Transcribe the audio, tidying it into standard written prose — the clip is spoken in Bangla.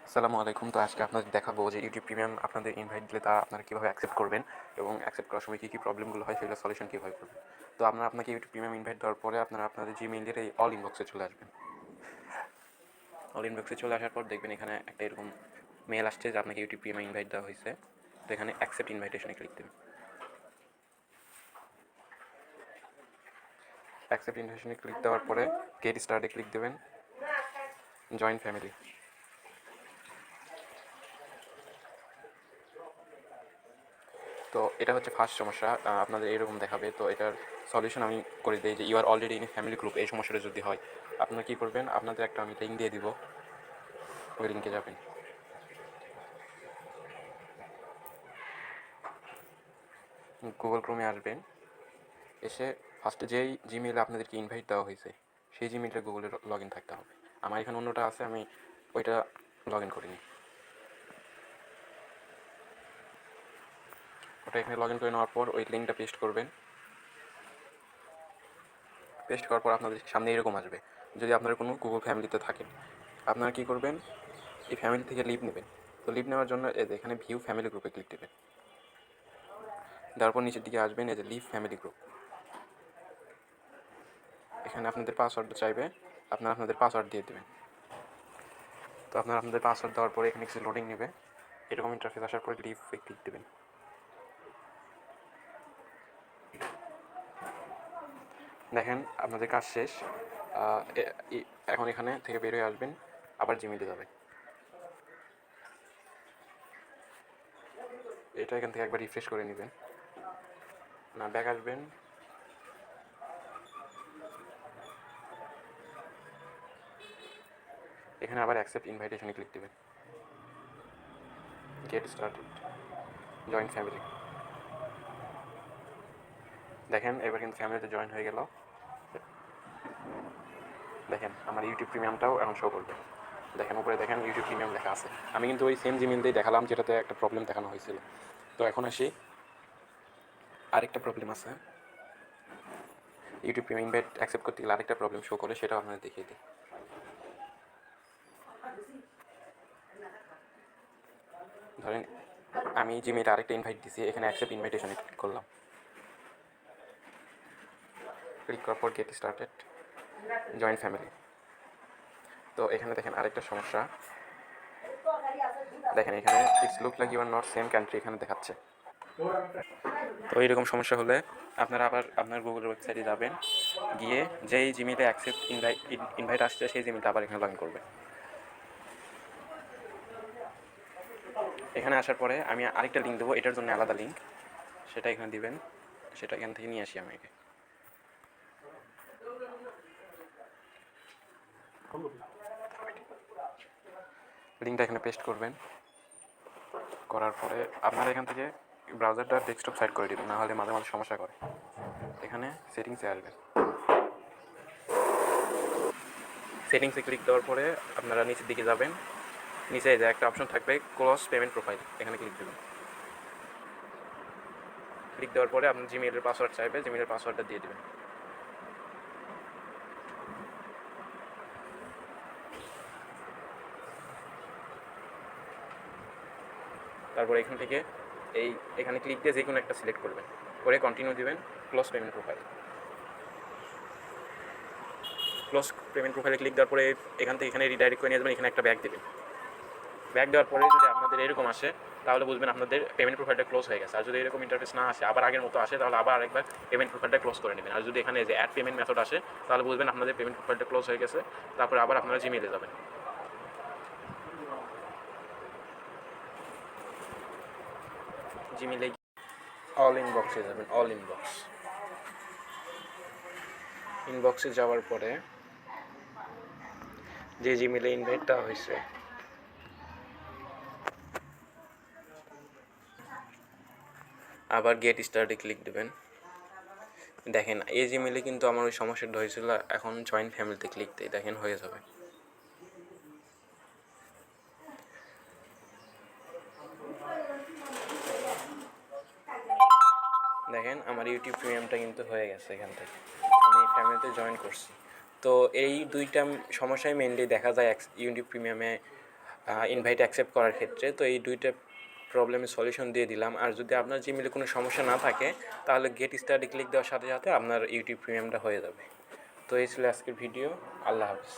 আসসালামু আলাইকুম। তো আজকে আপনাদের দেখাবো যে ইউটিউব প্রিমিয়াম আপনাদের ইনভাইট দিলে তা আপনারা কীভাবে অ্যাকসেপ্ট করবেন এবং অ্যাকসেপ্ট করার সময় কী কী প্রবলেমগুলো হয় সেগুলো সলিউশন কীভাবে করবেন। তো আপনাকে ইউটিউব প্রিমিয়াম ইনভাইট দেওয়ার পরে আপনারা আপনাদের জিমেইলের এই অল ইনবক্সে চলে আসবেন। অল ইনবক্সে চলে আসার পর দেখবেন এখানে একটা এরকম মেল আসছে যে আপনাকে ইউটিউব প্রিমিয়াম ইনভাইট দেওয়া হয়েছে। তো এখানে অ্যাকসেপ্ট ইনভাইটেশনে ক্লিক দেবেন। অ্যাকসেপ্ট ইনভাইটেশনে ক্লিক দেওয়ার পরে গেট স্টার্টে ক্লিক দেবেন, জয়েন ফ্যামিলি। তো এটা হচ্ছে ফার্স্ট সমস্যা, আপনাদের এরকম দেখাবে। তো এটার সলিউশন আমি করে দিই যে you are already in a family group. এই সমস্যাটা যদি হয় আপনারা কী করবেন, আপনাদের একটা আমি লিঙ্ক দিয়ে দিব, ওই লিঙ্কে যাবেন। গুগল ক্রোমে আসবেন, এসে ফার্স্টে যেই জিমেইলে আপনাদেরকে ইনভাইট দেওয়া হয়েছে সেই জিমেইলটা গুগলে লগ ইন থাকতে হবে। আমার এখানে অন্যটা আছে, আমি ওইটা লগ ইন করিনি। ওটা এখানে লগ ইন করে নেওয়ার পর ওই লিঙ্কটা পেস্ট করবেন। পেস্ট করার পর আপনাদের সামনে এরকম আসবে। যদি আপনারা কোনো গুগল ফ্যামিলিতে থাকেন আপনারা কী করবেন, এই ফ্যামিলি থেকে লিভ নেবেন। তো লিভ নেওয়ার জন্য এখানে ভিউ ফ্যামিলি গ্রুপে ক্লিক দেবেন। তারপর নিচের দিকে আসবেন, এই যে লিভ ফ্যামিলি গ্রুপ। এখানে আপনাদের পাসওয়ার্ড চাইবে, আপনারা আপনাদের পাসওয়ার্ড দিয়ে দেবেন। তো আপনারা আপনাদের পাসওয়ার্ড দেওয়ার পরে এখানে কিছু লোডিং নেবে। এরকম ইন্টারফেস আসার পরে লিভে ক্লিক দেবেন। দেখেন আপনাদের কাজ শেষ। এখন এখানে থেকে বের হয়ে আসবেন, আবার জিমেইলে যাবেন। এটা এখান থেকে একবার রিফ্রেশ করে নেবেন, না ব্যাক আসবেন। এখানে আবার অ্যাকসেপ্ট ইনভাইটেশনে ক্লিক দেবেন, গেট স্টার্টেড, জয়েন ফ্যামিলি। দেখেন এবার কিন্তু ফ্যামিলিতে জয়েন হয়ে গেল। দেখেন আমার ইউটিউব প্রিমিয়ামটাও এখন শো করবে। দেখেন উপরে দেখেন ইউটিউব প্রিমিয়াম লেখা আছে। আমি কিন্তু ওই সেম জিমেইল দিয়ে দেখালাম যেটাতে একটা প্রবলেম দেখানো হয়েছিল। তো এখন আসি, আরেকটা প্রবলেম আছে। ইউটিউব প্রিমিয়াম ইনভাইট অ্যাকসেপ্ট করতে গেলে আরেকটা প্রবলেম শো করে, সেটাও আপনাদের দেখিয়ে দিই। ধরেন আমি জিমেইলে আরেকটা ইনভাইট দিছি, এখানে অ্যাকসেপ্ট ইনভাইটেশনে ক্লিক করলাম। ক্লিক করার পর গেট স্টার্টেড, জয়েন ফ্যামিলি। তো এখানে দেখেন আরেকটা সমস্যা, দেখেন এখানে it's look like you are not same country এখানে দেখাচ্ছে। তো এইরকম সমস্যা হলে আপনারা আবার আপনার গুগলের ওয়েবসাইটে যাবেন, গিয়ে যেই জিমেইলে অ্যাকসেপ্ট ইনভাইট আসছে সেই জিমেইলটা আবার এখানে লগ ইন করবেন। এখানে আসার পরে আমি আরেকটা লিঙ্ক দেবো, এটার জন্য আলাদা লিঙ্ক, সেটা এখানে দিবেন। সেটা এখান থেকে নিয়ে আসি আমি। লিঙ্কটা এখানে পেস্ট করবেন। করার পরে আপনারা এখান থেকে ব্রাউজারটা ডেস্কটপ সাইড করে দেবেন, না হলে মাঝে মাঝে সমস্যা করে। এখানে সেটিংসে আসবেন। সেটিংসে ক্লিক দেওয়ার পরে আপনারা নিচের দিকে যাবেন, নিচে যে একটা অপশন থাকবে ক্লোজ পেমেন্ট প্রোফাইল, এখানে ক্লিক দেবেন। ক্লিক দেওয়ার পরে আপনার জিমেইলের পাসওয়ার্ড চাইবে, জিমেইলের পাসওয়ার্ডটা দিয়ে দেবেন। তারপরে এখান থেকে এখানে ক্লিক দিয়ে যে কোনো একটা সিলেক্ট করবেন, করে কন্টিনিউ দিবেন। Close payment profile, close payment প্রোফাইলে ক্লিক দেওয়ার পরে এখান থেকে এখানে রিডাইরেক্ট করে নিয়ে যাবেন। এখানে একটা ব্যাক দেবেন। ব্যাক দেওয়ার পরে যদি আপনাদের এরকম আসে তাহলে বুঝবেন আপনাদের পেমেন্ট প্রোফাইলটা ক্লোজ হয়ে গেছে। আর যদি এরকম ইন্টারফেস না আসে, আবার আগের মতো আসে, তাহলে আবার আরেকবার পেমেন্ট প্রোফাইলটা ক্লোজ করে নেবেন। আর যদি এখানে যে অ্যাড পেমেন্ট মেথড আসে তাহলে বুঝবেন আপনাদের পেমেন্ট প্রোফাইলটা ক্লোজ হয়ে গেছে। তারপরে আবার আপনারা জিমেইলে যাবেন। জিমেইলে অল ইনবক্সে যাবেন, অল ইনবক্সে যাওয়ার পরে যে জিমেইলে ইনভাইট দেওয়া হয়েছে আবার গেট স্টার্টে ক্লিক দেবেন। দেখেন এই জিমেইলে কিন্তু আমার ওই সমস্যাটা হয়েছিল। এখন জয়েন ফ্যামিলিতে ক্লিক দিই, দেখেন হয়ে যাবে। দেখেন আমার ইউটিউব প্রিমিয়ামটা কিন্তু হয়ে গেছে। এখান থেকে আমি ফ্যামিলিতে জয়েন করছি। তো এই দুইটা সমস্যাই মেনলি দেখা যায় ইউটিউব প্রিমিয়ামে ইনভাইট অ্যাকসেপ্ট করার ক্ষেত্রে। তো এই দুইটা প্রবলেমের সলিউশন দিয়ে দিলাম। আর যদি আপনার জিমেলে কোনো সমস্যা না থাকে তাহলে গেট স্টার্টে ক্লিক দেওয়ার সাথে সাথে আপনার ইউটিউব প্রিমিয়ামটা হয়ে যাবে। তো এই ছিল আজকের ভিডিও। আল্লাহ হাফেজ।